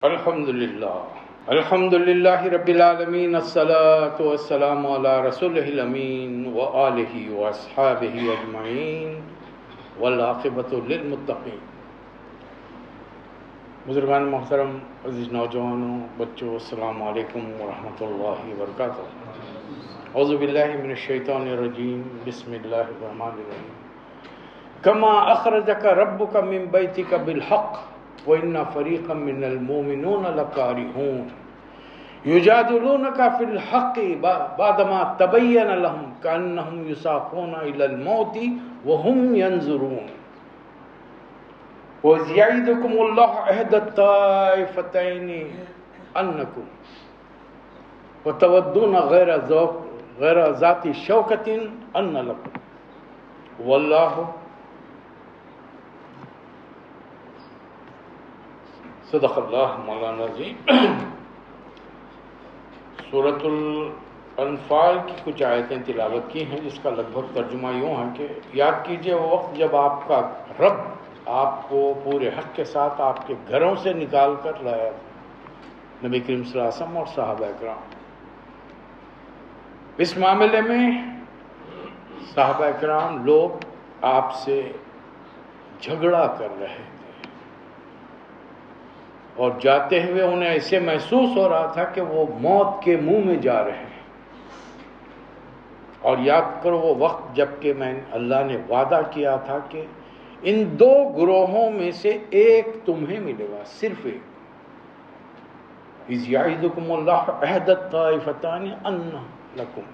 الحمد للہ رب العالمین، الصلاۃ والسلام علی رسولہ الامین وآلہ واصحابہ اجمعین والعاقبۃ للمتقین۔ بزرگان محترم، عزیز نوجوانوں، بچوں، السلام علیکم ورحمۃ اللہ وبرکاتہ۔ اعوذ باللہ من الشیطان الرجیم، بسم اللہ الرحمن الرحیم۔ کما اخرجک ربک من بیتک بالحق وَإِنَّ فَرِيقًا مِّنَ الْمُؤْمِنِينَ لَكَارِهُونَ يُجَادِلُونَكَ فِي الْحَقِّ بَعْدَمَا تَبَيَّنَ لَهُمْ كَأَنَّهُمْ يُسَاقُونَ إِلَى الْمَوْتِ وَهُمْ يَنظُرُونَ وَإِذْ يَعِدُكُمُ اللَّهُ إِحْدَى الطَّائِفَتَيْنِ أَنَّكُمْ وَتَوَدُّونَ غَيْرَ ذَاتِ شَوْكَةٍ أَنَّ لَكُمْ وَاللَّهُ صدق اللہ مولانا عظیم۔ سورۃ الانفال کی کچھ آیتیں تلاوت کی ہیں، جس کا لگ بھگ ترجمہ یوں ہے کہ یاد کیجئے وہ وقت جب آپ کا رب آپ کو پورے حق کے ساتھ آپ کے گھروں سے نکال کر لایا تھا، نبی کریم صلی اللہ علیہ وسلم اور صحابہ اکرام۔ اس معاملے میں صحابہ اکرام لوگ آپ سے جھگڑا کر رہے تھے، اور جاتے ہوئے انہیں ایسے محسوس ہو رہا تھا کہ وہ موت کے منہ میں جا رہے ہیں۔ اور یاد کرو وہ وقت جب کہ اللہ نے وعدہ کیا تھا کہ ان دو گروہوں میں سے ایک تمہیں ملے گا، صرف ایک۔ اِذْ یعِدُکُمُ اللَّهُ إِحْدَى الطَّائِفَتَيْنِ أَنَّ لَکُمْ،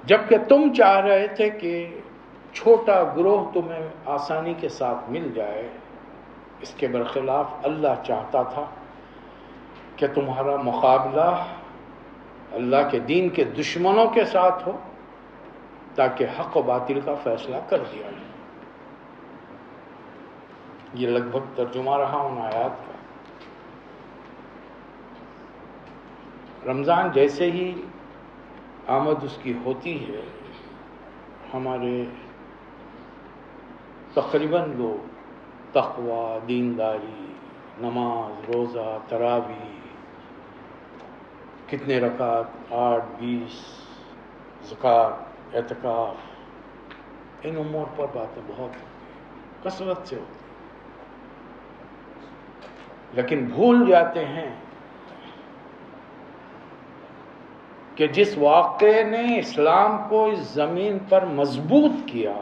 جبکہ تم چاہ رہے تھے کہ چھوٹا گروہ تمہیں آسانی کے ساتھ مل جائے، اس کے برخلاف اللہ چاہتا تھا کہ تمہارا مقابلہ اللہ کے دین کے دشمنوں کے ساتھ ہو، تاکہ حق و باطل کا فیصلہ کر دیا جائے۔ یہ لگ بھگ ترجمہ رہا ان آیات کا۔ رمضان جیسے ہی آمد اس کی ہوتی ہے، ہمارے تقریباً لوگ تقوی، دینداری، نماز، روزہ، تراویح، کتنے رکعت، 8، 20، زکوٰۃ، اعتکاف، ان امور پر باتیں بہت کثرت سے ہوتی ہیں، لیکن بھول جاتے ہیں کہ جس واقعے نے اسلام کو اس زمین پر مضبوط کیا،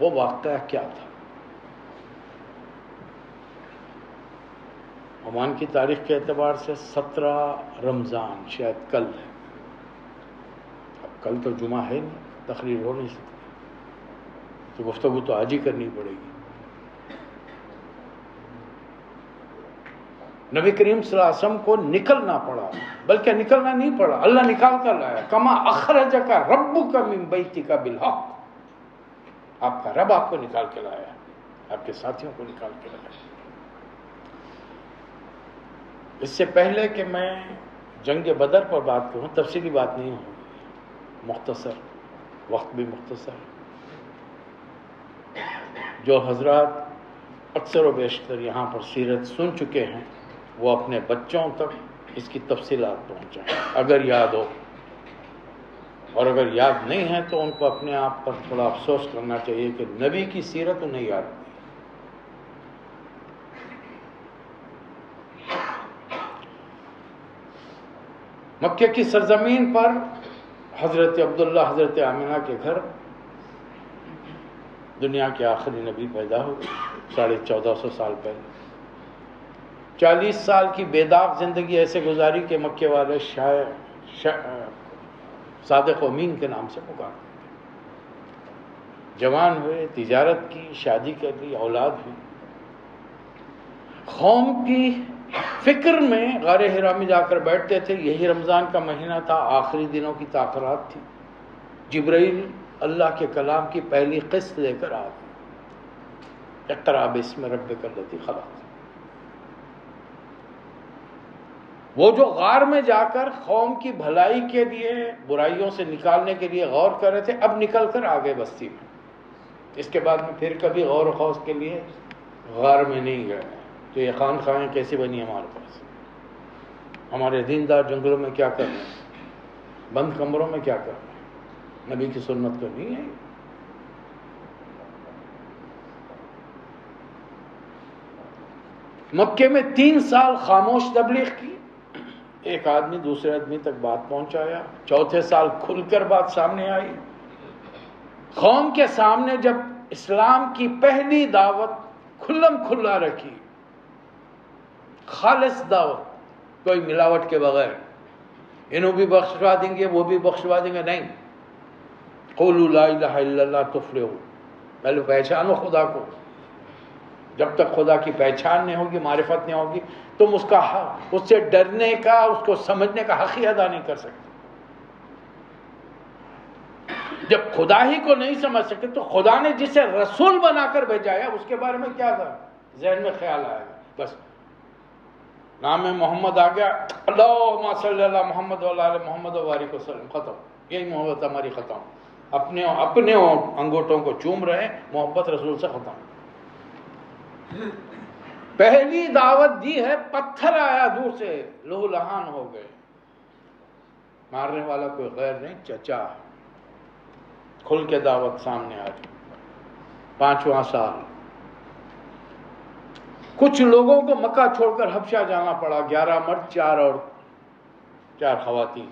وہ واقعہ کیا تھا۔ عمان کی تاریخ کے اعتبار سے 17 رمضان شاید کل ہے۔ اب کل تو جمعہ ہے نہیں، تقریر ہو نہیں سکتی، تو گفتگو تو آج ہی کرنی پڑے گی۔ نبی کریم صلی اللہ علیہ وسلم کو نکلنا پڑا، بلکہ نکلنا نہیں پڑا، اللہ نکال کر لایا۔ کما اخرجک ربک من بیتک بالحق، آپ کا رب آپ کو نکال کے لایا، آپ کے ساتھیوں کو نکال کے لایا۔ اس سے پہلے کہ میں جنگ بدر پر بات کروں، تفصیلی بات نہیں ہوگی، مختصر، وقت بھی مختصر۔ جو حضرات اکثر و بیشتر یہاں پر سیرت سن چکے ہیں، وہ اپنے بچوں تک اس کی تفصیلات پہنچائیں اگر یاد ہو، اور اگر یاد نہیں ہے تو ان کو اپنے آپ پر تھوڑا افسوس کرنا چاہیے کہ نبی کی سیرت انہیں یاد نہیں۔ مکہ کی سرزمین پر حضرت عبداللہ، حضرت آمنہ کے گھر دنیا کے آخری نبی پیدا ہوئے 1450 سال پہلے۔ 40 سال کی بے داغ زندگی ایسے گزاری کہ مکے والے صادق و امین کے نام سے پکارتے تھے۔ جوان ہوئے، تجارت کی، شادی کر لی، اولاد ہوئی۔ قوم کی فکر میں غار حرا میں جا کر بیٹھتے تھے۔ یہی رمضان کا مہینہ تھا، آخری دنوں کی تاخیرات تھی۔ جبرائیل اللہ کے کلام کی پہلی قسط لے کر آ گئے، اقرأ باسم ربک الذی خلق۔ وہ جو غار میں جا کر قوم کی بھلائی کے لیے، برائیوں سے نکالنے کے لیے غور کر رہے تھے، اب نکل کر آ گئے بستی میں۔ اس کے بعد میں پھر کبھی غور و خوض کے لیے غار میں نہیں گئے۔ تو یہ خانقاہیں کیسی بنی ہمارے پاس؟ ہمارے دیندار جنگلوں میں کیا کر رہے ہیں؟ بند کمروں میں کیا کر رہے ہیں؟ نبی کی سنت تو نہیں ہے۔ مکے میں 3 سال خاموش تبلیغ کی، ایک آدمی دوسرے آدمی تک بات پہنچایا، چوتھے سال کھل کر بات سامنے آئی۔ قوم کے سامنے جب اسلام کی پہلی دعوت کھلم کھلا رکھی، خالص دعوت، کوئی ملاوٹ کے بغیر، انہوں بھی بخشوا دیں گے وہ بھی بخشوا دیں گے، نہیں، قولوا لا الہ الا اللہ تفلحوا، پہلے پہچانو خدا کو۔ جب تک خدا کی پہچان نہیں ہوگی، معرفت نہیں ہوگی، تم اس سے ڈرنے کا، اس کو سمجھنے کا حق ہی ادا نہیں کر سکتے۔ جب خدا ہی کو نہیں سمجھ سکتے تو خدا نے جسے رسول بنا کر بھیجا ہے اس کے بارے میں کیا تھا ذہن میں خیال آئے گا؟ بس نام محمد آ گیا، اللہم صلی اللہ محمد و علی محمد و بارک وسلم، ختم، یہی محبت ہماری ختم۔ اپنے انگوٹھوں کو چوم رہے ہیں، محبت رسول سے ختم۔ پہلی دعوت دی ہے، پتھر آیا دور سے، لہو لہان ہو گئے، مارنے والا کوئی غیر نہیں، چچا۔ کھل کے دعوت سامنے آ گئی۔ 5واں سال کچھ لوگوں کو مکہ چھوڑ کر حبشہ جانا پڑا، 11 مرد، 4 خواتین۔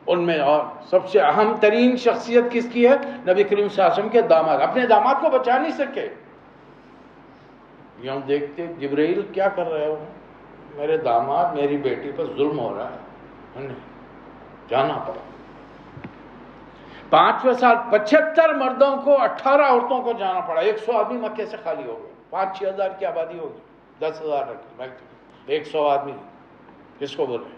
ان میں اور سب سے اہم ترین شخصیت کس کی ہے؟ نبی کریم صلی اللہ علیہ وسلم کے داماد۔ اپنے داماد کو بچا نہیں سکے، یوں دیکھتے جبرائیل کیا کر رہے ہو؟ میرے داماد میری بیٹی پر ظلم ہو رہا ہے، جانا پڑا۔ 5ویں سال 75 مردوں کو، 18 عورتوں کو جانا پڑا۔ 100 آدمی مکے سے خالی ہو گئے۔ 5-6 ہزار کی آبادی ہوگی، 10,000 رکھیں، 100 آدمی کس کو بولے؟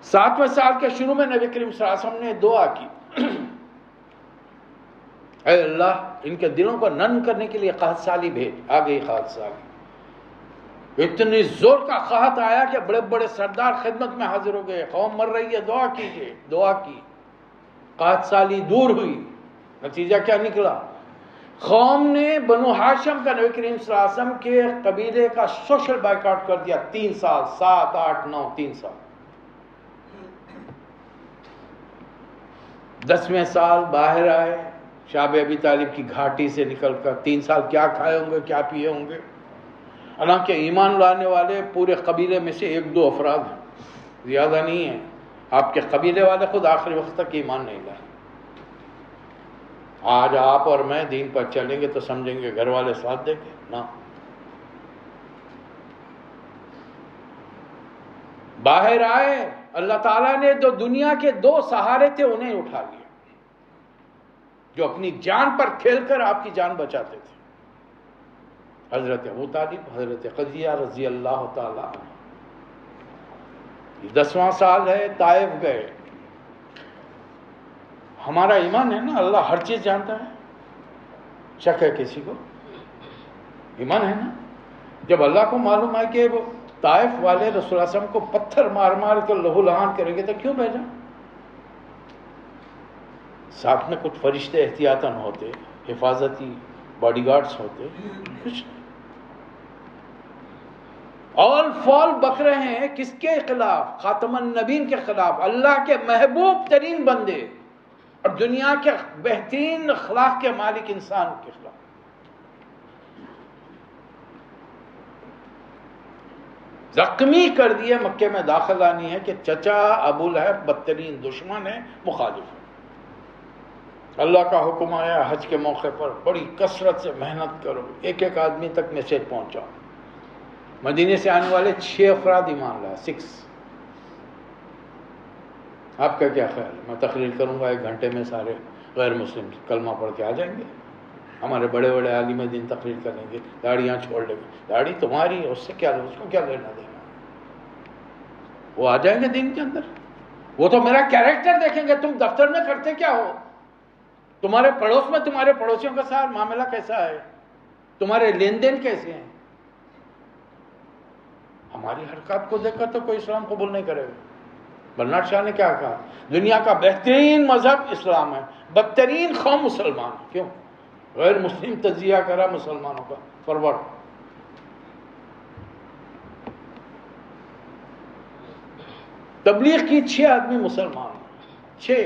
7ویں سال کے شروع میں نبی کریم صلی اللہ علیہ وسلم نے دعا کی، اے اللہ ان کے دلوں کو نرم کرنے کے لیے قحط سالی بھیج۔ آ گئی قحط سالی، اتنی زور کا قحط آیا کہ بڑے بڑے سردار خدمت میں حاضر ہو گئے، قوم مر رہی ہے، دعا کیجئے۔ دعا کی، قحط سالی دور ہوئی۔ نتیجہ کیا نکلا؟ قوم نے بنو ہاشم کا نبی کریم صلی اللہ علیہ وسلم کے قبیلے کا سوشل بائیکاٹ کر دیا۔ 3 سال، 7، 8، 9، 3 سال۔ 10ویں سال باہر آئے، شعب ابی طالب کی گھاٹی سے نکل کر 3 سال کیا کھائے ہوں گے، کیا پیے ہوں گے۔ حالانکہ ایمان لانے والے پورے قبیلے میں سے 1-2 افراد ہیں، زیادہ نہیں ہیں۔ آپ کے قبیلے والے خود آخری وقت تک ایمان نہیں لائے۔ آج آپ اور میں دین پر چلیں گے تو سمجھیں گے گھر والے ساتھ دیں گے، نہ۔ باہر آئے، اللہ تعالیٰ نے جو دنیا کے 2 سہارے تھے انہیں اٹھا لیا، جو اپنی جان پر کھیل کر آپ کی جان بچاتے تھے، حضرت ابو طالب، حضرت خدیجہ رضی اللہ تعالیٰ عنہ۔ 10واں سال ہے، طائف گئے۔ ہمارا ایمان ہے نا، اللہ ہر چیز جانتا ہے، شک ہے کسی کو؟ ایمان ہے نا؟ جب اللہ کو معلوم ہے کہ وہ طائف والے رسول اللہ صلی اللہ علیہ وسلم کو پتھر مار مار کر لہو لہان کریں گے تو کیوں بھیجا؟ ساتھ میں کچھ فرشتے احتیاطاً ہوتے، حفاظتی باڈی گارڈز ہوتے، کچھ آل فال بک رہے ہیں کس کے خلاف؟ خاتم النبیین کے خلاف، اللہ کے محبوب ترین بندے اور دنیا کے بہترین اخلاق کے مالک انسان کے خلاف۔ زخمی کر دیے، مکے میں داخل آنی ہے کہ چچا ابو لہب بدترین دشمن ہے، مخالف ہے۔ اللہ کا حکم آیا حج کے موقع پر بڑی کثرت سے محنت کرو، ایک آدمی تک میسج پہنچاؤ۔ مدینے سے آنے والے 6 افراد ایمان لائے، 6۔ آپ کا کیا خیال ہے؟ میں تقریر کروں گا 1 گھنٹے میں سارے غیر مسلم کلمہ پڑھ کے آ جائیں گے؟ ہمارے بڑے بڑے عالم دین تقریر کریں گے، داڑیاں چھوڑ لیں گے، داڑھی تمہاری ہے، اس سے کیا، اس کو کیا لینا دینا؟ وہ آ جائیں گے دین کے اندر، وہ تو میرا کیریکٹر دیکھیں گے، تم دفتر میں کرتے کیا ہو، تمہارے پڑوس میں تمہارے پڑوسیوں کے ساتھ معاملہ کیسا ہے، تمہارے لین دین کیسے ہیں۔ ہماری حرکات کو دیکھ کر تو کوئی اسلام قبول نہیں کرے گا۔ برنارڈ شاہ نے کیا کہا؟ دنیا کا بہترین مذہب اسلام ہے، بدترین قوم مسلمان۔ کیوں؟ غیر مسلم تجزیہ کرا مسلمانوں کا فارورڈ. تبلیغ کی 6 آدمی مسلمان، 6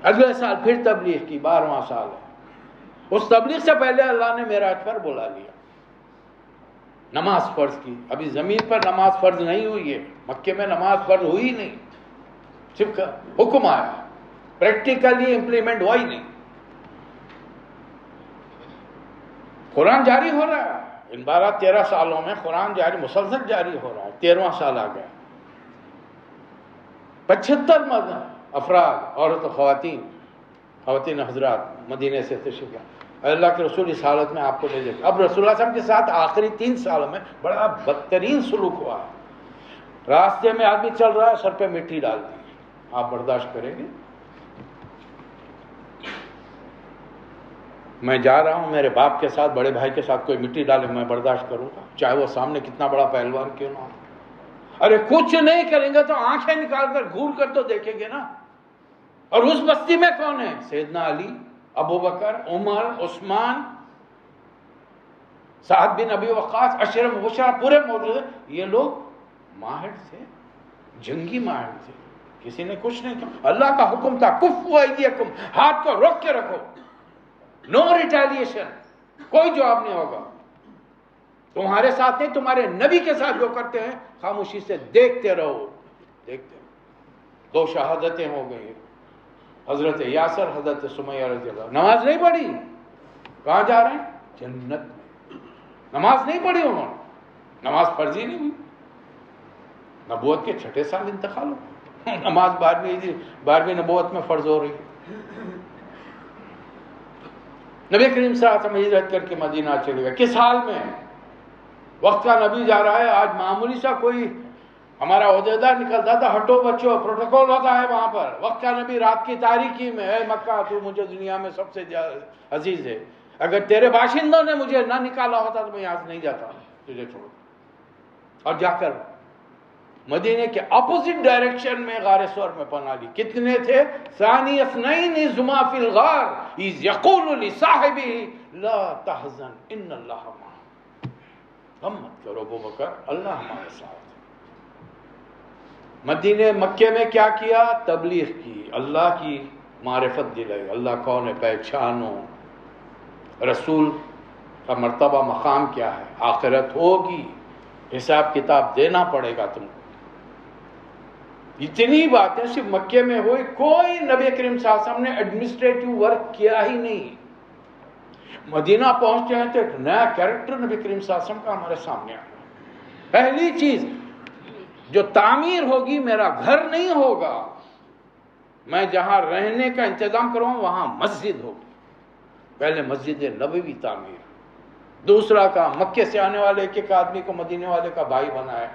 اگلے سال پھر تبلیغ کی، 12واں سال ہے. اس تبلیغ سے پہلے اللہ نے معراج پر بلا لیا، نماز فرض کی. ابھی زمین پر نماز فرض نہیں ہوئی ہے، مکے میں نماز فرض ہوئی نہیں، صرف حکم آیا، پریکٹیکلی امپلیمنٹ ہوا ہی نہیں. قرآن جاری ہو رہا ہے ان 12-13 سالوں میں، قرآن جاری مسلسل جاری ہو رہا ہے. 13واں سال آ گیا. 75 مرد افراد، عورت و خواتین حضرات مدینے سے تشریف لائے. اللہ کے رسول اس حالت میں آپ کو لے جائے. اب رسول اللہ صلی اللہ علیہ وسلم کے ساتھ آخری 3 سالوں میں بڑا بدترین سلوک ہوا ہے. راستے میں آدمی چل رہا ہے، سر پہ مٹی ڈال دی. آپ برداشت کریں گے؟ میں جا رہا ہوں میرے باپ کے ساتھ، بڑے بھائی کے ساتھ، کوئی مٹی ڈالے میں برداشت کروں گا، چاہے وہ سامنے کتنا بڑا پہلوان کیوں نہ ہو. ارے کچھ نہیں کریں گے تو آنکھیں نکال کر گھور کر تو دیکھیں گے نا. اور اس بستی میں کون ہے؟ سیدنا علی، ابو بکر، عمر، عثمان، سعد بن ابی وقاص، عشرہ مبشرہ پورے موجود ہیں. یہ لوگ ماہر تھے، جنگی ماہر تھے، کسی نے کچھ نہیں کیا. اللہ کا حکم تھا کفوا ایدیکم، ہاتھ کو روک کے رکھو، نو ریٹیلیشن، کوئی جواب نہیں ہوگا. تمہارے ساتھ نہیں، تمہارے نبی کے ساتھ جو کرتے ہیں خاموشی سے دیکھتے رہو. دیکھتے رہو. 2 شہادتیں ہو گئی، حضرت یاسر، حضرت سمیہ رضی اللہ. نماز نہیں پڑھی، کہاں جا رہے ہیں؟ جنت میں. نماز نہیں پڑھی انہوں نے، نماز فرض ہی نہیں ہوئی. نبوت کے 6 سال انتقال ہو، نماز 12ویں نبوت میں فرض ہو رہی ہے. نبی کریم صلی اللہ علیہ وسلم ہجرت کر کے مدینہ چلے گئے. کس حال میں؟ وقت کا نبی جا رہا ہے. آج معمولی سا کوئی ہمارا عہدیدار نکلتا تھا، ہٹو بچوں، پروٹوکول ہوتا ہے وہاں پر. وقت کا نبی رات کی تاریکی میں، اے مکہ تو مجھے دنیا میں سب سے عزیز ہے، اگر تیرے باشندوں نے مجھے نہ نکالا ہوتا تو میں یہاں سے نہیں جاتا تجھے چھوڑ. اور جا کر مدینے کے اپوزٹ ڈائریکشن میں غار ثور میں پناہ لی. کتنے تھے؟ ثانی اثنین اذ ہما فی الغار اذ یقول لصاحبہ لا تحزن ان اللہ معنا. غم مت کرو ابو بکر، اللہ ہمارے ساتھ. مکے میں کیا کیا؟ تبلیغ کی، اللہ کی معرفت دلائی. اللہ کون ہے پہچانو، رسول کا مرتبہ مقام کیا ہے، آخرت ہوگی، حساب کتاب دینا پڑے گا تم کو. اتنی باتیں صرف مکے میں ہوئی. کوئی نبی کریم صلی اللہ علیہ وسلم نے ایڈمنسٹریٹو ورک کیا ہی نہیں. مدینہ پہنچتے ہیں تو ایک نیا کیریکٹر نبی کریم صلی اللہ علیہ وسلم کا ہمارے سامنے آیا. پہلی چیز جو تعمیر ہوگی، میرا گھر نہیں ہوگا، میں جہاں رہنے کا انتظام کروں وہاں مسجد ہوگی. پہلے مسجد نبوی تعمیر. دوسرا کام، مکے سے آنے والے ایک آدمی کو مدینے والے کا بھائی بنایا،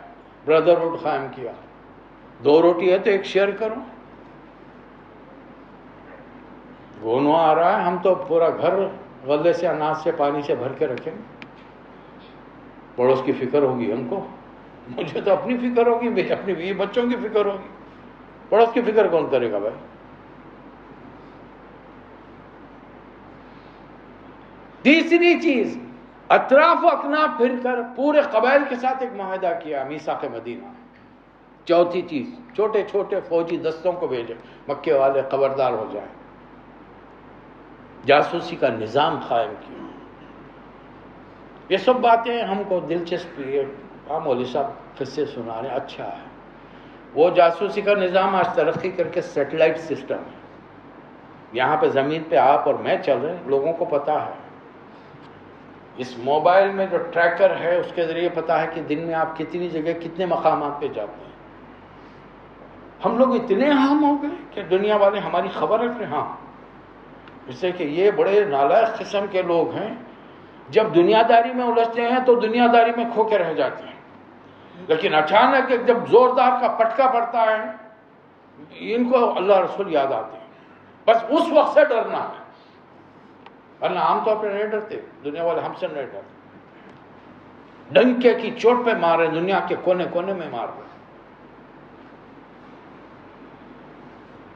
بردرہڈ قائم کیا. 2 روٹی ہے تو 1 شیئر کرو. گونوا آ رہا ہے، ہم تو پورا گھر غلے سے، اناج سے، پانی سے بھر کے رکھیں گے. پڑوس کی فکر ہوگی ہم کو، مجھے تو اپنی فکر ہوگی، اپنی بیوی بچوں کی فکر ہوگی. پڑوس کی فکر کون کرے گا بھائی؟ تیسری چیز، اطراف و اکناف پھر کر پورے قبائل کے ساتھ ایک معاہدہ کیا، میثاق مدینہ. چوتھی چیز، چھوٹے چھوٹے فوجی دستوں کو بھیجے، مکے والے خبردار ہو جائیں. جاسوسی کا نظام قائم کیا. یہ سب باتیں ہم کو دلچسپی ہے. ہاں مولوی صاحب قصے سنا رہے ہیں، اچھا ہے. وہ جاسوسی کا نظام آج ترقی کر کے سیٹلائٹ سسٹم ہے. یہاں پہ زمین پہ آپ اور میں چل رہے ہیں، لوگوں کو پتا ہے. اس موبائل میں جو ٹریکر ہے اس کے ذریعے پتا ہے کہ دن میں آپ کتنی جگہ کتنے مقامات پہ جاتے ہیں. ہم لوگ اتنے اہم ہو گئے کہ دنیا والے ہماری خبر رکھ رہے ہیں. ہاں، اس سے کہ یہ بڑے نالائق قسم کے لوگ ہیں، جب دنیا داری میں الجھتے ہیں تو دنیا داری میں کھو کے رہ جاتے ہیں، لیکن اچانک جب زوردار کا پٹکا پڑتا ہے ان کو اللہ رسول یاد آتے ہیں. بس اس وقت سے ڈرنا ہے، ورنہ عام طور پہ نہیں ڈرتے. دنیا والے ہم سے نہیں ڈرتے. ڈنکے کی چوٹ پہ مار رہے، دنیا کے کونے کونے میں مار رہے.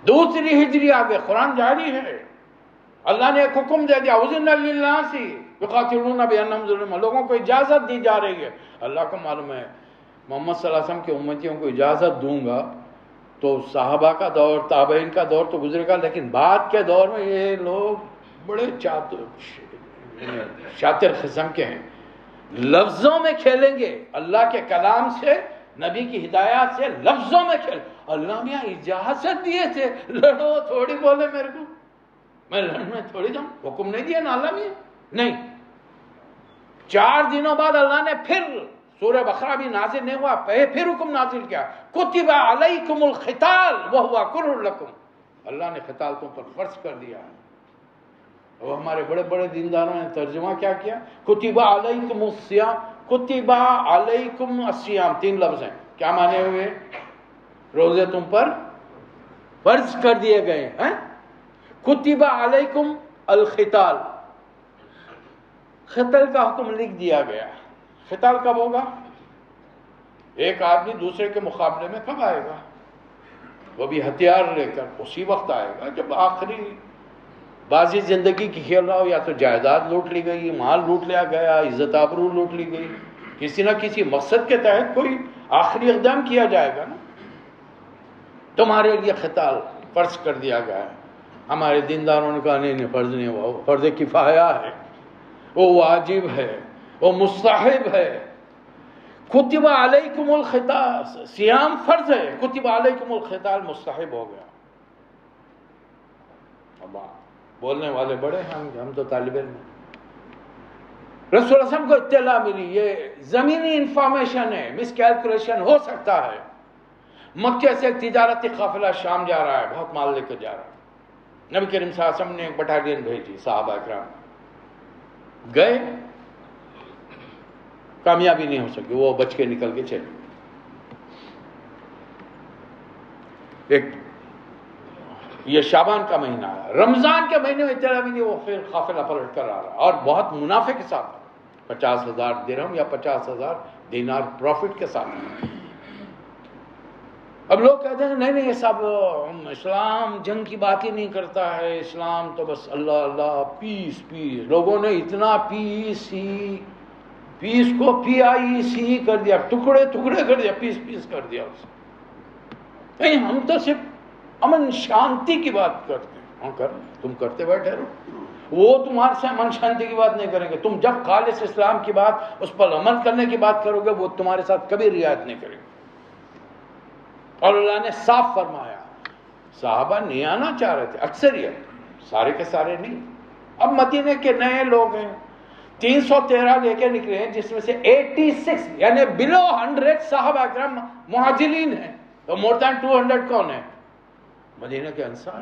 دوسری ہجری آگے قرآن جاری ہے. اللہ نے ایک حکم دے دیا اذن للناس یقاتلون بانہم ظلموا، لوگوں کو اجازت دی جا رہی ہے. اللہ کو معلوم ہے محمد صلی اللہ علیہ وسلم کے امتیوں کو اجازت دوں گا تو صحابہ کا دور تابعین کا دور تو گزرے گا، لیکن بعد کے دور میں یہ لوگ بڑے شاطر قسم کے ہیں، لفظوں میں کھیلیں گے، اللہ کے کلام سے نبی کی ہدایات سے لفظوں میں کھیل. اللہ میاں اجازت دیے تھے لڑو، تھوڑی بولے میرے کو میں لڑنے تھوڑی جاؤں، حکم نہیں دیا نا اللہ میاں. نہیں، 4 دنوں بعد اللہ نے پھر سورہ بقرہ بھی نازل نہیں ہوا، پھر حکم نازل کیا کتب علیکم القتال وہو کرہ لکم، اللہ نے قتال تم پر فرض کر دیا. اور ہمارے بڑے بڑے دینداروں نے ترجمہ کیا کیا، کتب علیکم الصیام، کتب علیکم الصیام 3 لفظ ہیں، کیا معنی ہوئے؟ روزے تم پر فرض کر دیے گئے ہیں. کتب علیکم القتال، قتل کا حکم لکھ دیا گیا. قتال کب ہوگا؟ ایک آدمی دوسرے کے مقابلے میں کب آئے گا؟ وہ بھی ہتھیار لے کر اسی وقت آئے گا جب آخری بازی زندگی کی کھیل رہا ہو، یا تو جائیداد لوٹ لی گئی، مال لوٹ لیا گیا، عزت آبرو لوٹ لی گئی، کسی نہ کسی مقصد کے تحت کوئی آخری اقدام کیا جائے گا نا. تمہارے لیے قتال فرض کر دیا گیا ہے. ہمارے دینداروں نے کہا نہیں فرض نہیں ہوا، وہ فرض کفایہ ہے، وہ واجب ہے، وہ مستحب ہے. کتب علیکم القتال صیام فرض ہے، کتب علیکم القتال مستحب ہو گیا. اب بولنے والے بڑے ہیں، ہم تو طالب علم ہیں. رسول اللہ علیہ وسلم کو اطلاع ملی، یہ زمینی انفارمیشن ہے، مس کیلکولیشن ہو سکتا ہے. مکے سے ایک تجارتی قافلہ شام جا رہا ہے، بہت مال لے کر جا رہا ہے. نبی کریم صلی اللہ علیہ وسلم نے ایک بٹالین بھیجی، صحابہ اکرام گئے، کامیابی نہیں ہو سکی، وہ بچ کے نکل کے چلے. ایک یہ شعبان کا مہینہ ہے، رمضان کے مہینے میں اطلاع ملی، وہ پھر قافلہ پلٹ کر آ رہا اور بہت منافع کے ساتھ 50,000 درہم یا 50,000 دینار پروفٹ کے ساتھ. اب لوگ کہتے ہیں نہیں یہ سب اسلام جنگ کی بات ہی نہیں کرتا ہے، اسلام تو بس اللہ اللہ پیس پیس. لوگوں نے اتنا پیس کو PIEC کر دیا، ٹکڑے ٹکڑے کر دیا، پیس پیس کر دیا اسے. نہیں، ہم تو صرف امن شانتی کی بات کرتے ہیں. تم کرتے بیٹھے رہو، وہ تمہارے سے امن شانتی کی بات نہیں کریں گے. تم جب خالص اسلام کی بات، اس پر عمل کرنے کی بات کرو گے، وہ تمہارے ساتھ کبھی رعایت نہیں کریں گے. اور اللہ نے صاف فرمایا، صحابہ نہیں آنا چاہ رہے تھے، اکثریت، سارے کے سارے نہیں. اب مدینے کے نئے لوگ ہیں، 313 لے کے نکلے ہیں، جس میں سے 86 یعنی بلو 100 صحابہ اکرام مہاجرین ہیں. تو مور دین 200 کون ہیں؟ مدینہ کے انصار.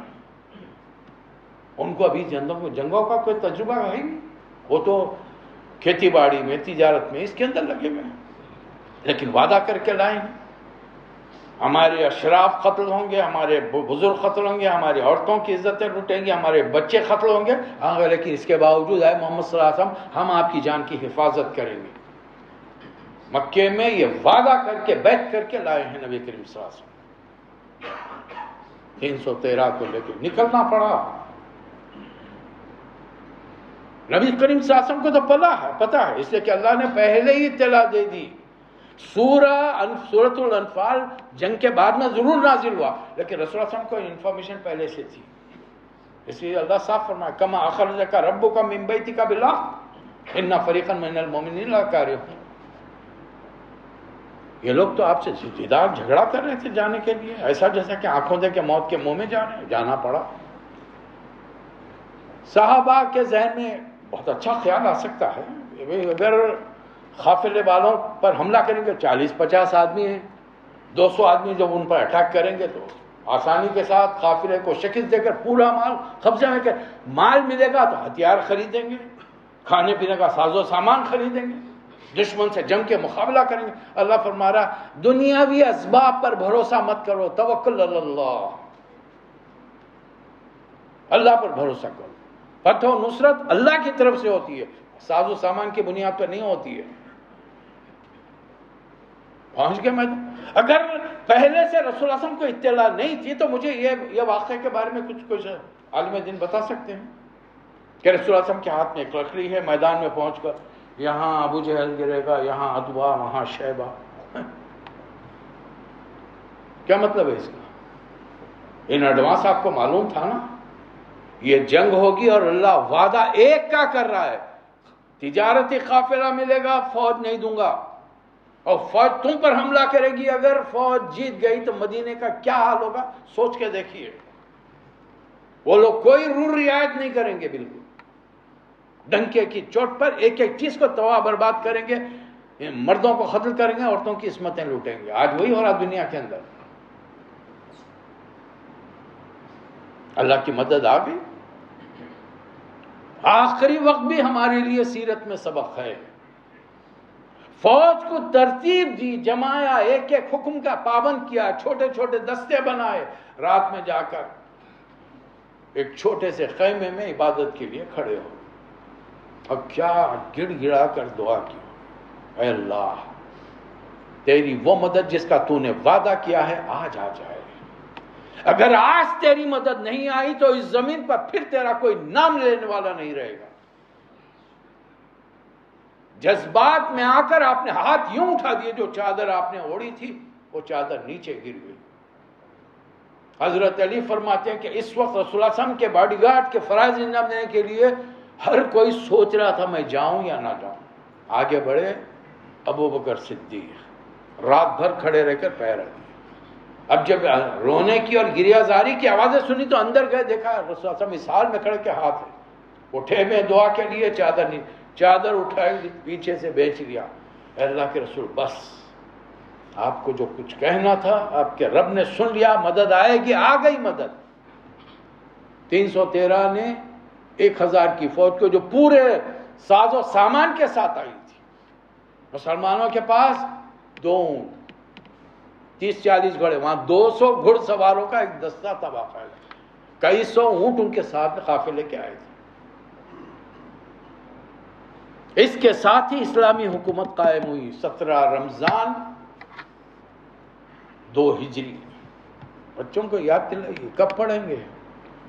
ان کو ابھی جنگوں کا کوئی تجربہ ہے ہی نہیں، وہ تو کھیتی باڑی میں، تجارت میں، اس کے اندر لگے ہوئے ہیں. لیکن وعدہ کر کے لائے ہیں، ہمارے اشراف قتل ہوں گے، ہمارے بزرگ قتل ہوں گے، ہماری عورتوں کی عزتیں لوٹیں گے، ہمارے بچے قتل ہوں گے. ہاں، لیکن اس کے باوجود ہے محمد صلی اللہ علیہ وسلم، ہم آپ کی جان کی حفاظت کریں گے. مکے میں یہ وعدہ کر کے بیعت کر کے لائے ہیں نبی کریم صلی اللہ علیہ وسلم. 313 کو لے کے نکلنا پڑا. نبی کریم صلی اللہ علیہ وسلم کو تو پتہ ہے، اس لیے کہ اللہ نے پہلے ہی اطلاع دے دی. سورۃ الانفال جنگ کے بعد میں ضرور نازل ہوا، لیکن رسول اللہ علیہ وسلم کو انفارمیشن پہلے سے تھی. اس لیے اللہ صاف فرمایا، کما اخرجک ربک من بیتک بالحق ان فریقا من المؤمنین لکارہون. یہ لوگ تو آپ سے جدال جھگڑا کر رہے تھے جانے کے لیے، ایسا جیسا کہ آنکھوں دے کے موت کے منہ میں جا رہے ہیں. جانا پڑا. صحابہ کے ذہن میں بہت اچھا خیال آ سکتا ہے، اگر قافلے والوں پر حملہ کریں گے، 40-50 آدمی ہیں، 200 آدمی جب ان پر اٹیک کریں گے تو آسانی کے ساتھ قافلے کو شکست دے کر پورا مال قبضے میں کر، مال ملے گا تو ہتھیار خریدیں گے، کھانے پینے کا ساز و سامان خریدیں گے، دشمن سے جنگ کے مقابلہ کریں گے. اللہ فرما رہا دنیاوی اسباب پر بھروسہ مت کرو، توکل اللہ، اللہ پر بھروسہ کرو. فتح و نصرت اللہ کی طرف سے ہوتی ہے، ساز و سامان کی بنیاد پر نہیں ہوتی ہے. پہنچ گئے. میں اگر پہلے سے رسول اللہ صلی اللہ علیہ وسلم کو اطلاع نہیں تھی تو مجھے یہ واقعے کے بارے میں کچھ عالم دین بتا سکتے ہیں. کہ رسول اللہ علیہ وسلم کے ہاتھ میں ایک لکڑی ہے، میدان میں پہنچ کر یہاں ابو جہل گرے گا، یہاں عتبہ، وہاں شیبہ. کیا مطلب ہے اس کا؟ ان ایڈوانس آپ کو معلوم تھا نا یہ جنگ ہوگی، اور اللہ وعدہ ایک کا کر رہا ہے، تجارتی قافلہ ملے گا، فوج نہیں دوں گا، اور فوج تم پر حملہ کرے گی. اگر فوج جیت گئی تو مدینے کا کیا حال ہوگا سوچ کے دیکھیے. وہ لوگ کوئی رول رعایت نہیں کریں گے، بالکل ڈنکے کی چوٹ پر ایک ایک چیز کو تباہ برباد کریں گے، مردوں کو قتل کریں گے، عورتوں کی عصمتیں لوٹیں گے. آج وہی ہو رہا دنیا کے اندر. اللہ کی مدد آ گئی. آخری وقت بھی ہمارے لیے سیرت میں سبق ہے. فوج کو ترتیب دی، جمایا، ایک ایک حکم کا پابند کیا، چھوٹے چھوٹے دستے بنائے، رات میں جا کر ایک چھوٹے سے خیمے میں عبادت کے لیے کھڑے ہو. اب کیا گڑ گڑا کر دعا کی، اے اللہ تیری وہ مدد جس کا تو نے وعدہ کیا ہے آج آ جائے. اگر آج تیری مدد نہیں آئی تو اس زمین پر پھر تیرا کوئی نام لینے والا نہیں رہے گا. جذبات میں آ کر آپ نے ہاتھ یوں اٹھا دیے، جو چادر آپ نے اوڑھی تھی وہ چادر نیچے گر گئی. حضرت علی فرماتے ہیں کہ اس وقت رسول اللہ صلی اللہ علیہ وسلم کے باڈی گارڈ کے فرائض انجام دینے کے لیے ہر کوئی سوچ رہا تھا میں جاؤں یا نہ جاؤں. آگے بڑھے ابو بکر صدیق، رات بھر کھڑے رہ کر پیر رکھے. اب جب رونے کی اور گریہ زاری کی آوازیں سنی تو اندر گئے، دیکھا رسول اللہ صلی اللہ علیہ وسلم اس حال میں کھڑے کے ہاتھ ہے، اٹھے میں دعا کے لیے، چادر نہیں، چادر اٹھائی پیچھے سے بیچ لیا. اے اللہ کے رسول بس آپ کو جو کچھ کہنا تھا آپ کے رب نے سن لیا، مدد آئے گی. آ گئی مدد. 313 نے 1000 کی فوج کو جو پورے ساز و سامان کے ساتھ آئی تھی. مسلمانوں کے پاس 2 اونٹ، 30-40 گھوڑے، وہاں 200 گھڑ سواروں کا ایک دستہ تھا باقاعدہ، کئی سو اونٹ ان کے ساتھ قافلے کے آئے تھے. اس کے ساتھ ہی اسلامی حکومت قائم ہوئی 17 رمضان 2 ہجری. بچوں کو یاد دلائیے، کب پڑھیں گے؟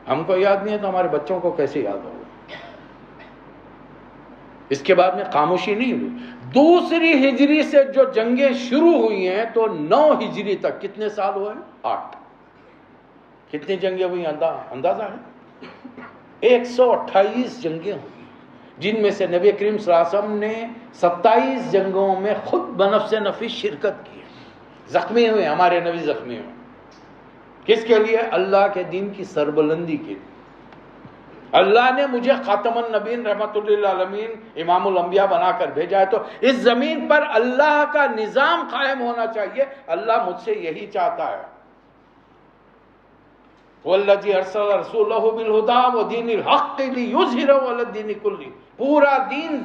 ہم کو یاد نہیں ہے تو ہمارے بچوں کو کیسے یاد ہوگا؟ اس کے بعد میں خاموشی نہیں ہوئی. دوسری ہجری سے جو جنگیں شروع ہوئی ہیں تو 9 ہجری تک کتنے سال ہوئے؟ 8. کتنی جنگیں ہوئی اندازہ ہے؟ 128 جنگیں ہوئی، جن میں سے نبی کریم صلی اللہ علیہ وسلم نے 27 جنگوں میں خود بنفس نفس شرکت کی. زخمی ہوئے ہمارے نبی، زخمی ہوئے. کس کے لیے؟ اللہ کے دین کی سربلندی کے لیے. اللہ نے مجھے خاتم النبیین رحمت للعالمین امام الانبیاء بنا کر بھیجا ہے، تو اس زمین پر اللہ کا نظام قائم ہونا چاہیے. اللہ مجھ سے یہی چاہتا ہے. والذی ارسل رسولہ بالہدی ودین الحق لیظہرہ علی الدین کلہ. پورا دین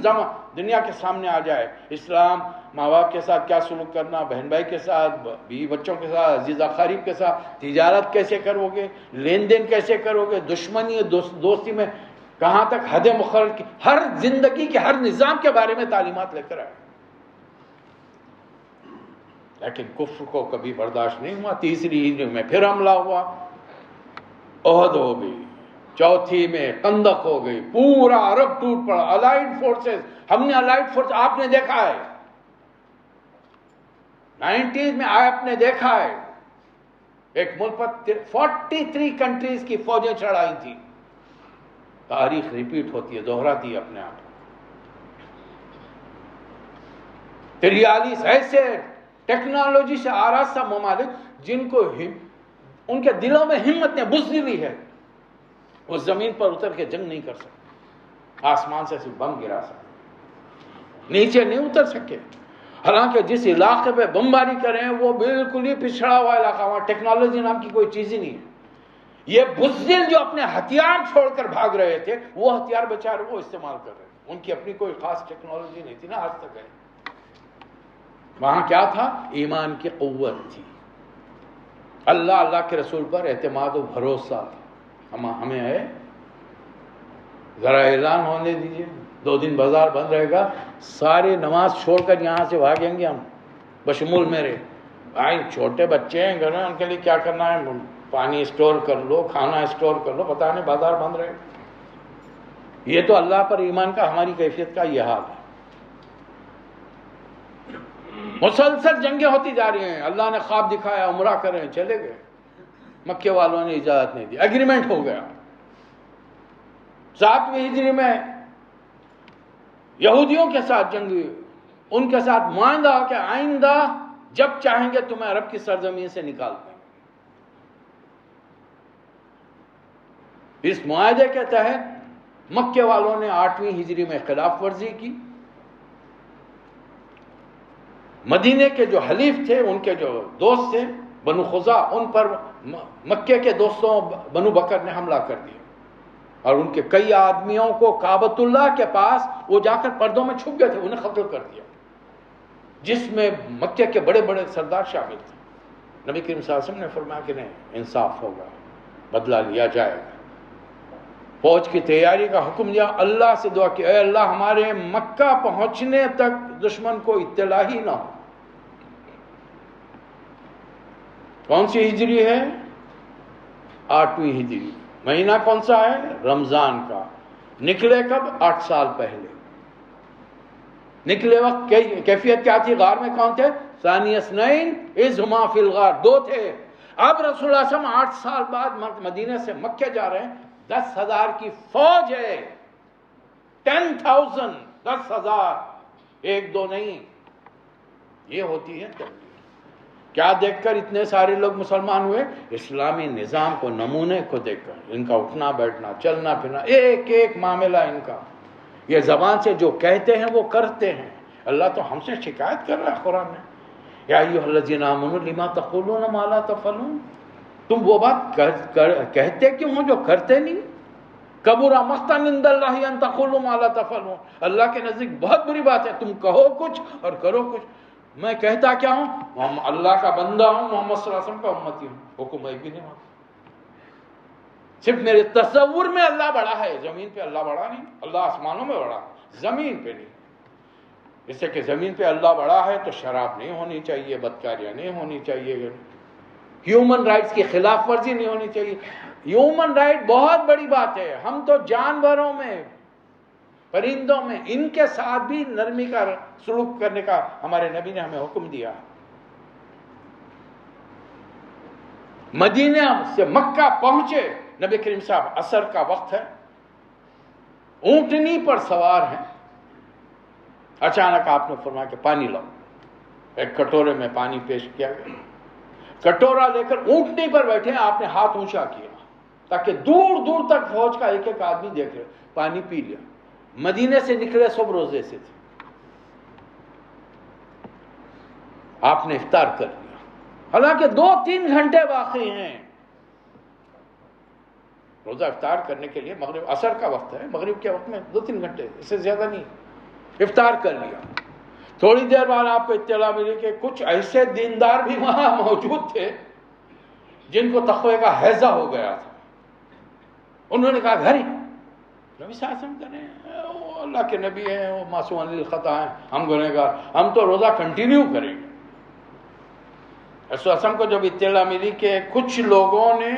دنیا کے سامنے آ جائے. اسلام، ماں باپ کے ساتھ کیا سلوک کرنا، بہن بھائی کے ساتھ، بیوی بچوں کے ساتھ، عزیز اقارب کے ساتھ، تجارت کیسے کرو گے، لین دین کیسے کرو گے، دشمنی دوستی میں کہاں تک حد مقرر کی، ہر زندگی کے ہر نظام کے بارے میں تعلیمات لے کر آئے. لیکن کفر کو کبھی برداشت نہیں ہوا. تیسری ہجری میں پھر حملہ ہوا، احد ہو گئی. چوتھی میں خندق ہو گئی، پورا عرب ٹوٹ پڑا. الائیڈ فورسز، ہم نے الائیڈ فورس آپ نے دیکھا ہے 90s میں، آپ نے دیکھا ہے ایک ملک پر 43 کنٹریز کی فوجیں چڑھائی تھی. تاریخ ریپیٹ ہوتی ہے، دہراتی ہے اپنے آپ. 43 ایسے ٹیکنالوجی سے آراستہ ممالک جن کو ان کے دلوں میں ہمت نے بزدلی ہے، وہ زمین پر اتر کے جنگ نہیں کر سکتے. آسمان سے صرف بم گرا سکتے، نیچے نہیں اتر سکے. حالانکہ جس علاقے پہ بمباری کریں وہ بالکل ہی پچھڑا ہوا علاقہ، وہاں ٹیکنالوجی نام کی کوئی چیز ہی نہیں ہے. یہ بزدل جو اپنے ہتھیار چھوڑ کر بھاگ رہے تھے، وہ ہتھیار بیچارے وہ استعمال کر رہے تھے. ان کی اپنی کوئی خاص ٹیکنالوجی نہیں تھی نا آج تک ہے. وہاں کیا تھا؟ ایمان کی قوت تھی، اللہ کے رسول پر اعتماد و بھروسہ. ہمیں ہے، ذرا اعلان ہونے دیجیے، 2 دن بازار بند رہے گا، سارے نماز چھوڑ کر یہاں سے بھاگیں گے ہم، بشمول میرے. بھائی چھوٹے بچے ہیں گھر میں، ان کے لیے کیا کرنا ہے؟ پانی اسٹور کر لو، کھانا اسٹور کر لو، پتہ نہیں بازار بند رہے. یہ تو اللہ پر ایمان کا ہماری کیفیت کا یہ حال ہے. مسلسل جنگیں ہوتی جا رہی ہیں. اللہ نے خواب دکھایا عمرہ کریں, چلے گئے. مکے والوں نے اجازت نہیں دی, ایگریمنٹ ہو گیا. 7ویں ہجری میں یہودیوں کے ساتھ جنگ ہوئی, ان کے ساتھ معاہدہ ہو کہ آئندہ جب چاہیں گے تمہیں عرب کی سرزمین سے نکال دیں گے. اس معاہدے کے تحت مکے والوں نے 8ویں ہجری میں خلاف ورزی کی. مدینے کے جو حلیف تھے, ان کے جو دوست تھے بنو خزاع, ان پر مکے کے دوستوں بنو بکر نے حملہ کر دیا اور ان کے کئی آدمیوں کو کعبۃ اللہ کے پاس وہ جا کر پردوں میں چھپ گئے تھے, انہیں قتل کر دیا, جس میں مکے کے بڑے بڑے سردار شامل تھے. نبی کریم صلی اللہ علیہ وسلم نے فرمایا کہ نہیں, انصاف ہوگا, بدلہ لیا جائے گا. فوج کی تیاری کا حکم دیا. اللہ سے دعا کی, اے اللہ ہمارے مکہ پہنچنے تک دشمن کو اطلاع ہی نہ ہو. کون سی ہجری ہے؟ 8ویں ہجری. مہینہ کون سا ہے؟ رمضان کا. نکلے کب؟ 8 سال پہلے. نکلے وقت کیفیت کیا تھی؟ غار میں کون تھے؟ ثانی اثنین اذ ہما فی الغار, 2 تھے. اب رسول اللہ صلی اللہ علیہ وسلم 8 سال بعد مدینے سے مکے جا رہے ہیں. 10,000 کی فوج ہے. 10,000, 10,000, 1-2 نہیں. یہ ہوتی ہے تبلیغ. کیا دیکھ کر اتنے سارے لوگ مسلمان ہوئے؟ اسلامی نظام کو, نمونے کو دیکھ کر. ان کا اٹھنا بیٹھنا, چلنا پھرنا, ایک ایک معاملہ ان کا. یہ زبان سے جو کہتے ہیں وہ کرتے ہیں. اللہ تو ہم سے شکایت کر رہا ہے قرآن میں, یا ایھا الذین آمنوا لما تقولون ما لا تفعلون. تم وہ بات کہتے کیوں ہو جو کرتے نہیں؟ کبر مقتا عند اللہ ان تقولوا ما لا تفعلون. اللہ کے نزدیک بہت بری بات ہے تم کہو کچھ اور کرو کچھ. میں کہتا کیا ہوں؟ اللہ کا بندہ ہوں, محمد صلی اللہ علیہ وسلم کا امتی ہوں. حکم ایک بھی نہیں ہوتا. صرف میرے تصور میں اللہ بڑا ہے, زمین پہ اللہ بڑا نہیں. اللہ آسمانوں میں بڑا, زمین پہ نہیں. اس سے کہ زمین پہ اللہ بڑا ہے تو شراب نہیں ہونی چاہیے, بدکاریاں نہیں ہونی چاہیے, ہیومن رائٹس کی خلاف ورزی نہیں ہونی چاہیے. ہیومن رائٹ بہت بڑی بات ہے. ہم تو جانوروں میں, پرندوں میں, ان کے ساتھ بھی نرمی کا سلوک کرنے کا ہمارے نبی نے ہمیں حکم دیا. مدینہ سے مکہ پہنچے نبی کریم صاحب, عصر کا وقت ہے, اونٹنی پر سوار ہیں. اچانک آپ نے فرمایا کہ پانی لاؤ. ایک کٹورے میں پانی پیش کیا گیا. کٹورا لے کر اونٹنی پر بیٹھے, آپ نے ہاتھ اونچا کیا تاکہ دور دور تک فوج کا ایک ایک آدمی دیکھ رہے. پانی پی لیا. مدینے سے نکلے صبح روزے سے تھے. آپ نے افطار کر لیا. حالانکہ 2-3 گھنٹے باقی ہیں روزہ افطار کرنے کے لیے. مغرب عصر کا وقت ہے, مغرب کے وقت میں 2-3 گھنٹے, اس سے زیادہ نہیں. افطار کر لیا. تھوڑی دیر بعد آپ کو اطلاع ملی کہ کچھ ایسے دیندار بھی وہاں موجود تھے جن کو تقوی کا ہیضہ ہو گیا تھا. انہوں نے کہا گھر ہی نبی صلی اللہ علیہ وسلم کریں, اللہ کے نبی ہیں, وہ معصوم عن الخطا ہیں, ہم گنہگار, ہم تو روزہ کنٹینیو کریں گے. رسول اللہ کو جب اطلاع ملی کہ کچھ لوگوں نے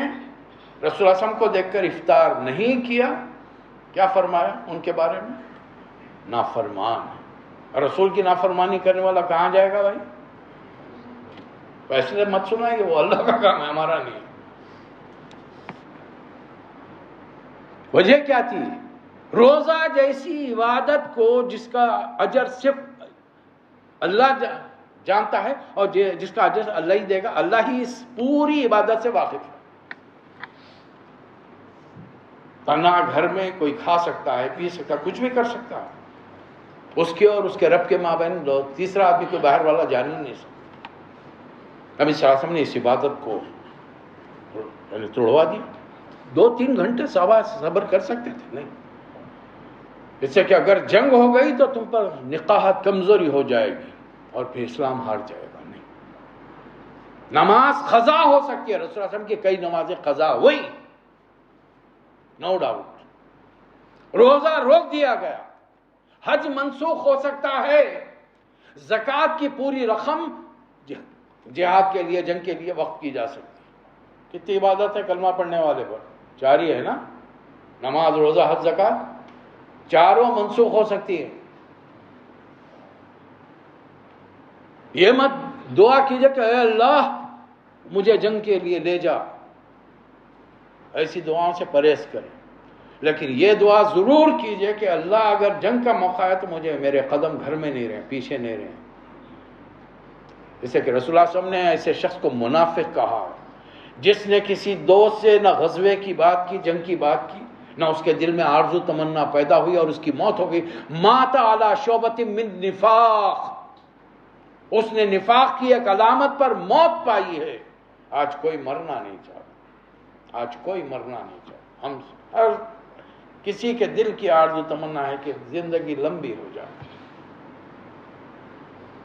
رسول اللہ کو دیکھ کر افطار نہیں کیا, کیا فرمایا ان کے بارے میں؟ نافرمان. رسول کی نافرمانی کرنے والا کہاں جائے گا بھائی؟ فیصلے مت سنائیے, وہ اللہ کا کام ہے, ہمارا نہیں. وجہ کیا تھی؟ روزہ جیسی عبادت کو جس کا اجر صرف اللہ جانتا ہے اور جس کا اجر اللہ ہی دے گا, اللہ ہی اس پوری عبادت سے واقف ہے. تنہا گھر میں کوئی کھا سکتا ہے, پی سکتا ہے, کچھ بھی کر سکتا ہے. اس کے اور اس کے رب کے مابین تیسرا آدمی کوئی باہر والا جان ہی نہیں سکتا. نبی صلی اللہ علیہ وسلم نے اس عبادت کو توڑوا دیا. 2-3 گھنٹے صبر کر سکتے تھے نہیں. اس سے کہ اگر جنگ ہو گئی تو تم پر نقاہت کمزوری ہو جائے گی اور پھر اسلام ہار جائے گا. نہیں, نماز قضا ہو سکتی ہے. رسول اللہ علیہ وسلم کی کئی نمازیں قضا ہوئی, نو ڈاؤٹ. روزہ روک دیا گیا. حج منسوخ ہو سکتا ہے. زکوٰۃ کی پوری رقم جہاد کے لیے, جنگ کے لیے وقف کی جا سکتی ہے. کتنی عبادت ہے کلمہ پڑھنے والے پر؟ 4 ہی ہے نا, نماز, روزہ, حج, زکوٰۃ. چاروں منسوخ ہو سکتی ہے. یہ مت دعا کیجئے کہ اے اللہ مجھے جنگ کے لیے لے جا، ایسی دعاؤں سے پرہیز کریں. لیکن یہ دعا ضرور کیجئے کہ اللہ اگر جنگ کا موقع ہے تو مجھے میرے قدم گھر میں نہیں رہیں، پیچھے نہیں رہیں. جیسے کہ رسول اللہ صلی اللہ علیہ وسلم نے ایسے شخص کو منافق کہا جس نے کسی دوست سے نہ غزوے کی بات کی، جنگ کی بات کی، نہ اس کے دل میں آرزو تمنا پیدا ہوئی اور اس کی موت ہو گئی. مات علی شعبۃ من نفاق، اس نے نفاق کی ایک علامت پر موت پائی ہے. آج کوئی مرنا نہیں چاہتا، آج کوئی مرنا نہیں چاہتا. ہم ہر کسی کے دل کی آرزو تمنا ہے کہ زندگی لمبی ہو جائے.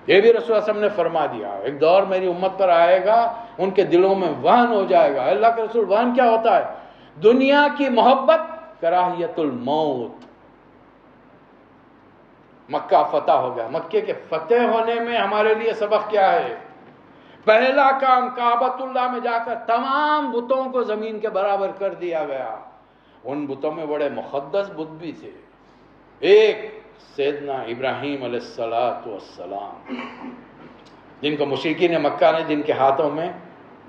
یہ بھی رسول اللہ صلی اللہ علیہ وسلم نے فرما دیا ایک دور میری امت پر آئے گا ان کے دلوں میں وہن ہو جائے گا. اللہ کے رسول وہن کیا ہوتا ہے؟ دنیا کی محبت، کراہیت الموت. مکہ فتح ہو گیا. مکے کے فتح ہونے میں ہمارے لیے سبق کیا ہے؟ پہلا کام کعبۃ اللہ میں جا کر تمام بتوں کو زمین کے برابر کر دیا گیا. ان بتوں میں بڑے مقدس بت بھی تھے. ایک سیدنا ابراہیم علیہ السلام، جن کو مشرکین مکہ نے جن کے ہاتھوں میں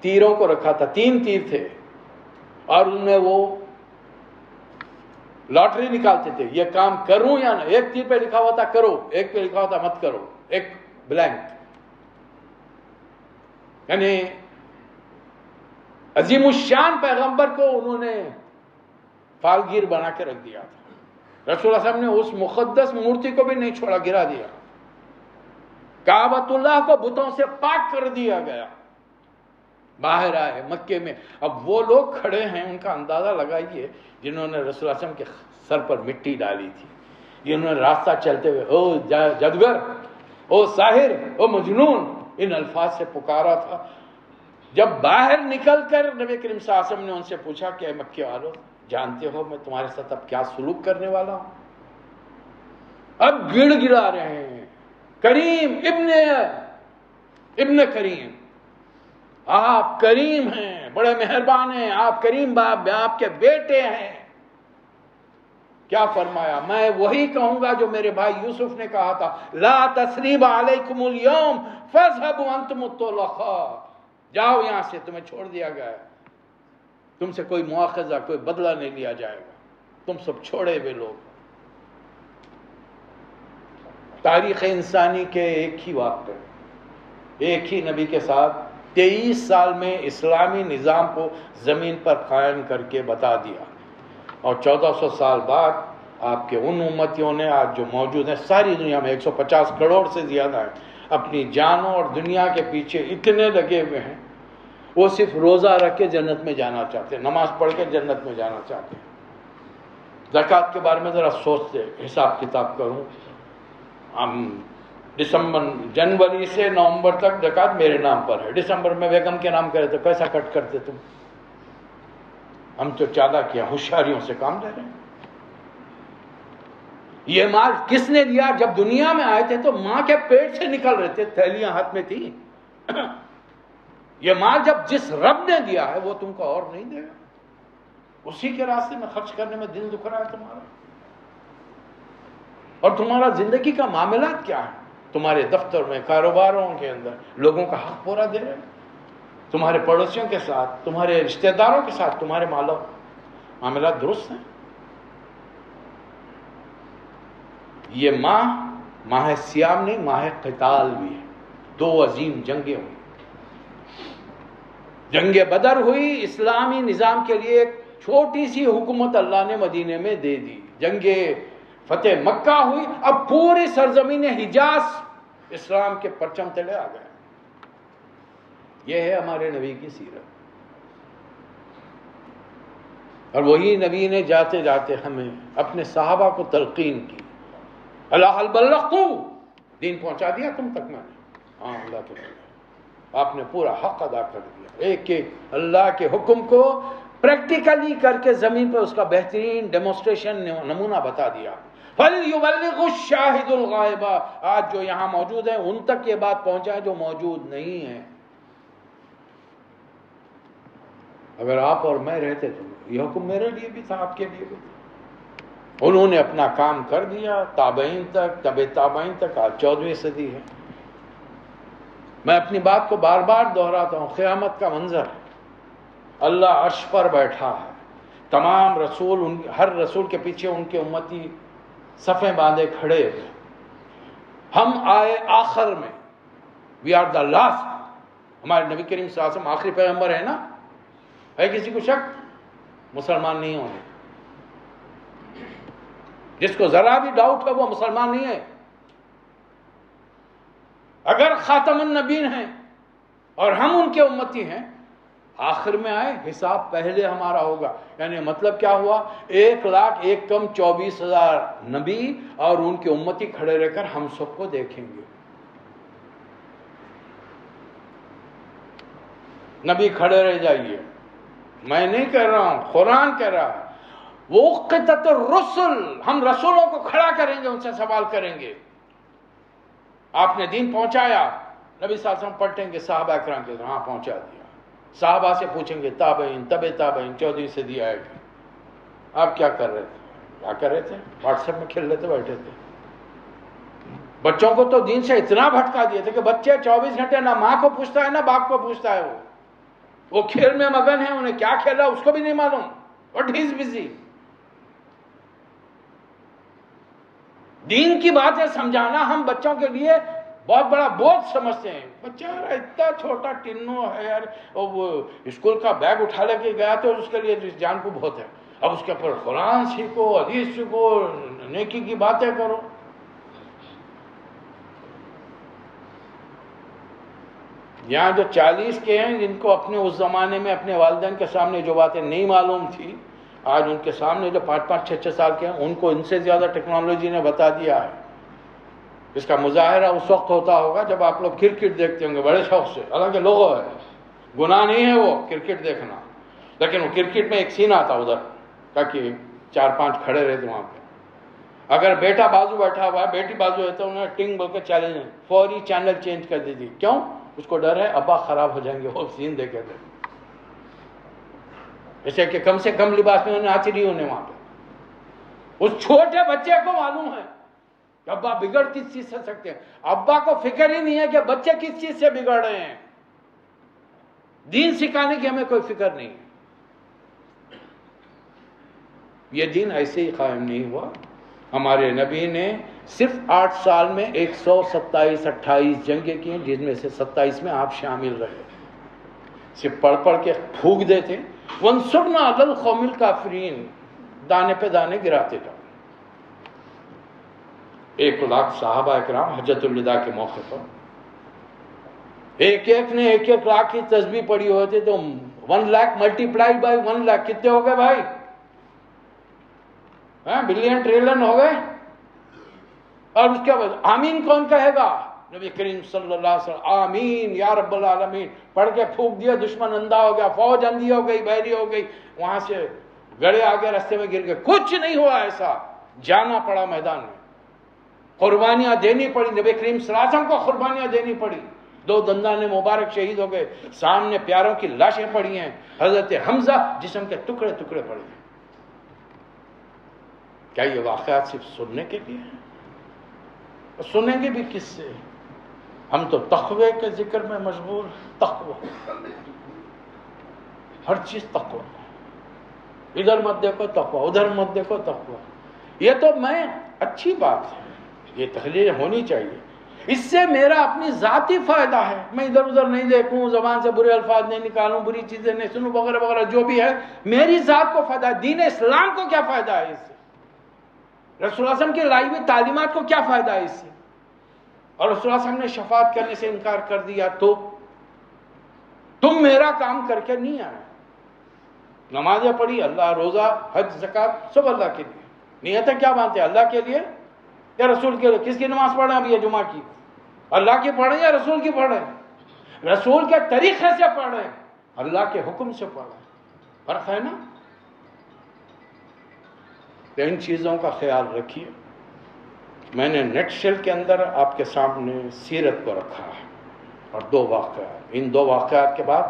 تیروں کو رکھا تھا. 3 تیر تھے اور ان میں وہ لاٹری نکالتے تھے، یہ کام کروں یا نہ. ایک تیر پہ لکھا ہوا تھا کرو، ایک پہ لکھا ہوا تھا مت کرو، ایک بلینک. یعنی عظیم الشان پیغمبر کو انہوں نے فالگیر بنا کے رکھ دیا تھا. رسول اللہ صلی اللہ علیہ وسلم نے اس مقدس مورتی کو بھی نہیں چھوڑا، گرا دیا. کعبۃ اللہ کو بتوں سے پاک کر دیا گیا. باہر آئے مکے میں. اب وہ لوگ کھڑے ہیں، ان کا اندازہ لگائیے جنہوں نے رسول اللہ صلی اللہ علیہ وسلم کے سر پر مٹی ڈالی تھی، جنہوں نے راستہ چلتے ہوئے او جادوگر، او ساحر، او مجنون ان الفاظ سے پکارا تھا. جب باہر نکل کر نبی کریم صلی اللہ علیہ وسلم نے ان سے پوچھا کہ اے مکے والو، جانتے ہو میں تمہارے ساتھ اب کیا سلوک کرنے والا ہوں؟ اب گڑ گڑا رہے ہیں، کریم ابن کریم، آپ کریم ہیں، بڑے مہربان ہیں، آپ کریم باپ، آپ کے بیٹے ہیں. کیا فرمایا؟ میں وہی کہوں گا جو میرے بھائی یوسف نے کہا تھا، لا تثریب علیکم اليوم فاذهبوا انتم الطلقاء. جاؤ یہاں سے، تمہیں چھوڑ دیا گیا ہے، تم سے کوئی مواخذہ، کوئی بدلہ نہیں لیا جائے گا، تم سب چھوڑے ہوئے لوگ. تاریخ انسانی کے ایک ہی واقعے، ایک ہی نبی کے ساتھ 23 سال میں اسلامی نظام کو زمین پر قائم کر کے بتا دیا. اور 1400 سال بعد آپ کے ان امتیوں نے آج جو موجود ہیں ساری دنیا میں 150 کروڑ سے زیادہ ہیں، اپنی جانوں اور دنیا کے پیچھے اتنے لگے ہوئے ہیں، وہ صرف روزہ رکھ کے جنت میں جانا چاہتے ہیں، نماز پڑھ کے جنت میں جانا چاہتے ہیں. زکوٰۃ کے بارے میں ذرا سوچتے، حساب کتاب کروں. ہم جنوری سے نومبر تک زکوٰۃ میرے نام پر ہے، دسمبر میں بیگم کے نام کرے تو پیسہ کٹ کرتے تم. ہم تو چالاک یا ہوشیاریوں سے کام لے رہے ہیں. یہ مال کس نے دیا؟ جب دنیا میں آئے تھے تو ماں کے پیٹ سے نکل رہے تھے، تھیلیاں ہاتھ میں تھی. یہ مال جب جس رب نے دیا ہے وہ تم کو اور نہیں دے گا. اسی کے راستے میں خرچ کرنے میں دل دکھ رہا ہے تمہارا. اور تمہارا زندگی کا معاملات کیا ہے؟ تمہارے دفتر میں، کاروباروں کے اندر لوگوں کا حق پورا دے رہے ہیں، تمہارے پڑوسیوں کے ساتھ، تمہارے رشتہ داروں کے ساتھ تمہارے معاملات درست ہیں. یہ ماہ سیام نہیں، ماہ قتال بھی ہے. 2 عظیم جنگیں ہوئی. جنگ بدر ہوئی، اسلامی نظام کے لیے ایک چھوٹی سی حکومت اللہ نے مدینے میں دے دی. جنگ فتح مکہ ہوئی، اب پوری سرزمین حجاز اسلام کے پرچم تلے آ گئے. یہ ہے ہمارے نبی کی سیرت. اور وہی نبی نے جاتے جاتے ہمیں اپنے صحابہ کو تلقین کی، اللہ حل بلغت، دین پہنچا دیا تم تک میں نے. ہاں اللہ کے بندے، آپ نے پورا حق ادا کر دیا. ایک ایک اللہ کے حکم کو پریکٹیکلی کر کے زمین پر اس کا بہترین ڈیمونسٹریشن نمونہ بتا دیا. فَلْيُبَلِّغُ الشَّاهِدُ الْغَائِبَ. آج جو یہاں موجود ہیں ان تک یہ بات پہنچائے جو موجود نہیں ہیں. اگر آپ اور میں رہتے تو یہ حکم میرے لیے بھی تھا، آپ کے لیے بھی تھا. انہوں نے اپنا کام کر دیا، تابعین تک، تابعین تک، آج 14ویں صدی ہے۔ میں اپنی بات کو بار بار دہراتا ہوں، قیامت کا منظر ہے، اللہ عرش پر بیٹھا ہے، تمام رسول، ہر رسول کے پیچھے ان کے امتی صفیں باندھے کھڑے ہوئے، ہم آئے آخر میں، وی آر دا لاسٹ، ہمارے نبی کریم صلی اللہ علیہ وسلم آخری پیغمبر ہے نا، ہے کسی کو شک؟ مسلمان نہیں ہونے، جس کو ذرا بھی ڈاؤٹ ہے وہ مسلمان نہیں ہے۔ اگر خاتم النبیین ہیں اور ہم ان کے امتی ہیں، آخر میں آئے، حساب پہلے ہمارا ہوگا، یعنی مطلب کیا ہوا؟ 1,01,00,000 کم 24,000 نبی اور ان کے امتی کھڑے رہ کر ہم سب کو دیکھیں گے۔ نبی کھڑے رہ جائیے، میں نہیں کہہ رہا ہوں، قرآن کہہ رہا ہے، وقتت الرسل، ہم رسولوں کو کھڑا کریں گے، ان سے سوال کریں گے، آپ نے دین پہنچایا؟ نبی صلی اللہ علیہ وسلم پلٹیں گے صحابہ اکرام کے، ہاں پہنچا دیا۔ صحابہ سے پوچھیں گے، تابعین، تابعین، 14ویں صدی آئے گی، آپ کیا کر رہے تھے؟ کیا کر رہے تھے؟ واٹس ایپ میں کھیل لیتے بیٹھے تھے۔ بچوں کو تو دین سے اتنا بھٹکا دیے تھے کہ بچے 24 گھنٹے نہ ماں کو پوچھتا ہے نہ باپ کو پوچھتا ہے، وہ کھیل میں مگن ہے، انہیں کیا کھیل رہا اس کو بھی نہیں معلوم، بٹ ہی از بزی۔ دین کی باتیں سمجھانا ہم بچوں کے لیے بہت بڑا بوجھ سمجھتے ہیں۔ بچہ اتنا چھوٹا ٹنو ہے یار، وہ اسکول کا بیگ اٹھا لے کے گیا تو اس کے لیے جان کو بہت ہے، اب اس کے اوپر قرآن سیکھو، حدیث سیکھو، نیکی کی باتیں کرو۔ یہاں جو 40 کے ہیں جن کو اپنے اس زمانے میں اپنے والدین کے سامنے جو باتیں نہیں معلوم تھی، آج ان کے سامنے جو 5-5 6-6 سال کے ہیں ان کو ان سے زیادہ ٹیکنالوجی نے بتا دیا ہے۔ اس کا مظاہرہ اس وقت ہوتا ہوگا جب آپ لوگ کرکٹ دیکھتے ہوں گے بڑے شوق سے، حالانکہ لوگوں ہے، گناہ نہیں ہے وہ کرکٹ دیکھنا، لیکن وہ کرکٹ میں ایک سین آتا ادھر تاکہ 4-5 کھڑے رہتے وہاں پہ، اگر بیٹا بازو بیٹھا ہوا ہے، بیٹی بازو ہے تو انہیں ٹنگ بول کے چیلنج، فوری چینل چینج کر دی تھی، کیوں؟ اس کو ڈر ہے ابا خراب ہو جائیں گے وہ سین دیکھے تھے، جیسے کہ کم سے کم لباس میں انہیں آتی نہیں ہونے وہاں پہ۔ اس چھوٹے بچے کو معلوم ہے کہ ابا بگڑ کس چیز سے سکتے ہیں، ابا کو فکر ہی نہیں ہے کہ بچے کس چیز سے بگڑ رہے ہیں، دین سکھانے کی ہمیں کوئی فکر نہیں ہے۔ یہ دین ایسے ہی قائم نہیں ہوا، ہمارے نبی نے صرف 8 سال میں 127-28 جنگیں کی ہیں، جن میں سے 27 میں آپ شامل رہے، صرف پڑھ پڑھ کے پھونک دیتے، وَانصُرْنَا عَلَى الْقَوْمِ الْكَافِرِينَ، دانے پہ دانے گراتے جاؤ۔ 1,00,000 صحابہ اکرام حجۃ الوداع کے موقع پر ایک ایک نے 1,00,000 کی تسبیح پڑھی ہوتی، تو 1,00,000 ملٹیپلائڈ بائی 1,00,000 کتنے ہو گئے بھائی؟ بلین ٹریلین ہو گئے۔ اور اس کے بعد آمین کون کہے گا؟ نبی کریم صلی اللہ علیہ وسلم، آمین یا رب العالمین پڑھ کے پھونک دیا، دشمن اندھا ہو گیا، فوج اندھی ہو گئی، بحری ہو گئی، وہاں سے گڑے آگے رستے میں گر گئے، کچھ نہیں ہوا ایسا، جانا پڑا میدان میں، قربانیاں دینی پڑی، نبی کریم صلی اللہ علیہ وسلم کو قربانیاں دینی پڑی، 2 دندان مبارک شہید ہو گئے، سامنے پیاروں کی لاشیں پڑی ہیں، حضرت حمزہ جسم کے ٹکڑے ٹکڑے پڑے ہیں۔ کیا یہ واقعات صرف سننے کے لیے ہیں؟ سنیں گے بھی کس سے؟ ہم تو تقوی کے ذکر میں مشغول، تقوی، ہر چیز تقوی، ادھر مت دیکھو تقوی، ادھر مت دیکھو تقوی۔ یہ تو میں اچھی بات ہے، یہ تحریر ہونی چاہیے، اس سے میرا اپنی ذاتی فائدہ ہے، میں ادھر ادھر نہیں دیکھوں، زبان سے برے الفاظ نہیں نکالوں، بری چیزیں نہیں سنوں، وغیرہ وغیرہ جو بھی ہے، میری ذات کو فائدہ ہے۔ دین اسلام کو کیا فائدہ ہے اس سے؟ رسول اللہ صلی اللہ علیہ وسلم کی لائی ہوئی تعلیمات کو کیا فائدہ ہے اس سے؟ اور رسول اللہ صلی اللہ علیہ وسلم نے شفاعت کرنے سے انکار کر دیا تو تم میرا کام کر کے نہیں آئے، نمازیں پڑھی، اللہ، روزہ، حج، زکوٰۃ سب اللہ کے لیے، نیتیں کیا مانتے ہیں؟ اللہ کے لیے یا رسول کے لیے؟ کس کی نماز پڑھ رہے ہیں اب یہ جمعہ کی؟ اللہ کی پڑھ رہے ہیں یا رسول کی پڑھ رہے ہیں؟ رسول کے طریقے سے پڑھ رہے ہیں، اللہ کے حکم سے پڑھ رہے ہیں، فرق ہے نا؟ تو ان چیزوں کا خیال رکھیے۔ میں نے نیٹ شیل کے اندر آپ کے سامنے سیرت کو رکھا ہے اور 2 واقعات، ان 2 واقعات کے بعد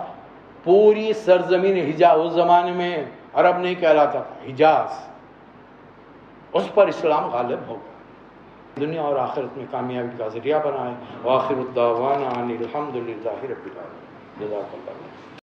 پوری سرزمین حجاز، اس زمانے میں عرب نہیں کہلاتا تھا، حجاز، اس پر اسلام غالب ہوگا، دنیا اور آخرت میں کامیابی کا ذریعہ بنائے۔ وآخر الدعوانا ان الحمد للہ رب العالمین۔ جزاک اللہ۔